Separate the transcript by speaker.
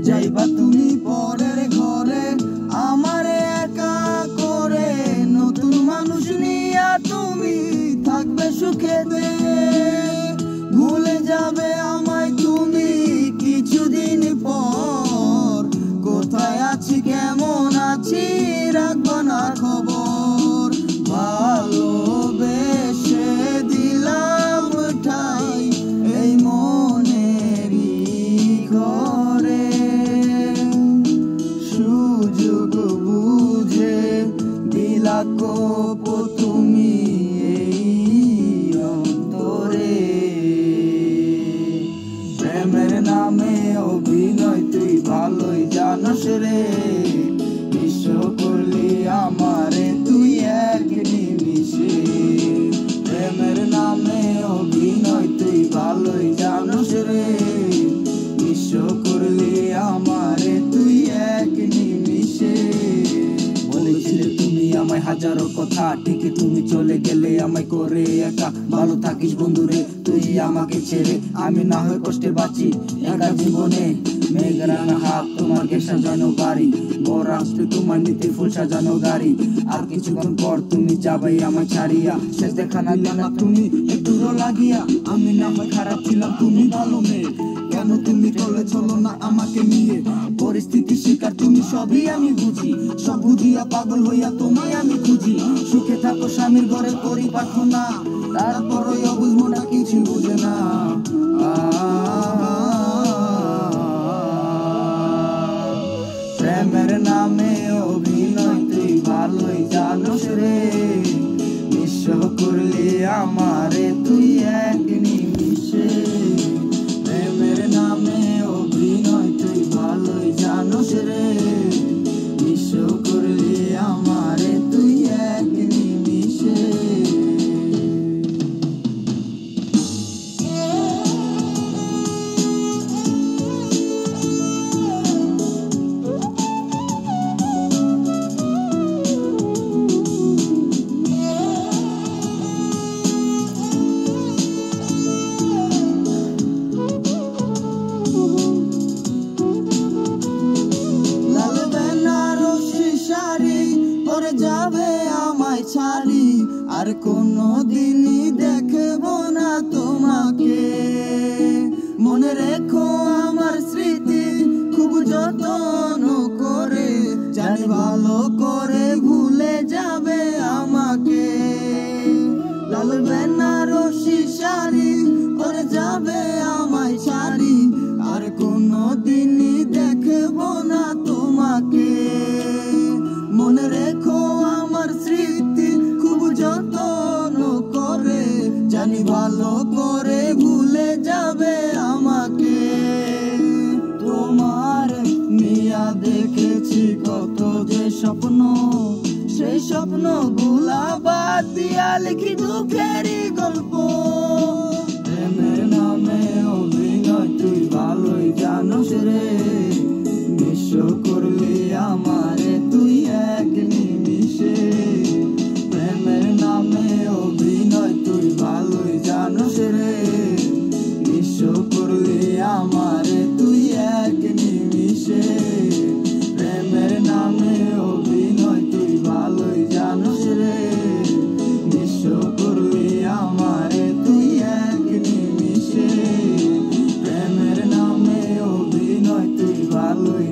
Speaker 1: যাইবা তুমি পরের ঘরে আমারে একা করে, নতুন মানুষ নিয়া তুমি থাকবে সুখেতে। ভুলে যাবে আমায় তুমি কিছুদিন পর, কোথায় আছি কেমন আছি রাখবা না খবর। ভালোবেসে দিলাম ঠাই এই মনেরই ঘরে, সুযোগ বুঝে দিলা কোপ তুমি এই অন্তরে। প্রেমের নামে অভিনয় তুই ভালোই জানোস রে, বিশ্ব করলি আমারে তুই এক নিমিষে। প্রেমের নামে অভিনয় তুই ভালোই জানোস রে, বিশ্ব করলি আমারে তুই এক নিমিষে। বলেছিলে তুমি আমায় হাজারো কথা, ঠিকই তুমি চলে গেলে আমায় করে একা। ভালো থাকিস বন্ধুরে তুই আমাকে ছেড়ে, আমি না হয় কষ্টে বাঁচি একা জীবনে। মেঘরানা হাত তোমাকে সাজানো বাড়ি, বর আসতে তোমার নিতে ফুল সাজানো গাড়ি। আর কিছুক্ষণ পর তুমি যাবাই আমায় ছাড়িয়া, শেষ দেখা না জানা তুমি একটু লাগিয়া। আমি না হয় খারাপ ছিলাম তুমি ভালো মেয়ে, কেন তুমি চলে চলো না আমাকে নিয়ে। পরিস্থিতি শিকার তুমি সবই আমি বুঝি, সব বুঝিয়া পাগল হইয়া তোমায় আমি খুঁজি। সুখে থাকো স্বামীর ঘরে করি প্রার্থনা, তারপরই অবুঝ মনটা কিছু বুঝে না। প্রেমের নামে অভিনয় তুই ভালোই জানোস রে, বিশ্ব করলি আমারে তুই এক নিমিষে। প্রেমের নামে অভিনয় তুই ভালোই জানোস রে, বিশ্ব করলি আমারে তুই এক নিমিষে। যাবে আমায় ছাড়ি আর কোনো দিনই দেখব না তোমাকে। মনে রেখো আমার স্মৃতি খুব যত্ন করে, জানি ভালো করে ভুলে যাবে আমাকে। লাল বেনারসি শাড়ি পরে যাবে আমায় ছাড়ি আর কোনো দিনই দেখব না তোমাকে। মনে রেখো আমার স্মৃতি খুব যত্ন করে, জানি ভালো করে ভুলে যাবে আমাকে। তোমার নিয়া দেখেছি কত যে স্বপ্ন, সেই স্বপ্ন গুলা বাদ দিয়া লিখি দুঃখেরই গল্প। প্রেমের নামে অভিনয় তুই ভালোই জানোস রে, বিশ্ব করলি আমারে তুই এক নিমিষে। প্রেমের নামে অভিনয় তুই ভালোই জানোস রে, বিশ্ব করলি আমারে তুই এক নিমিষে। প্রেমের নামে অভিনয় তুই ভালোই জানোস রে, বিশ্ব করলি আমারে তুই এক নিমিষে। প্রেমের নামে অভিনয় তুই ভালোই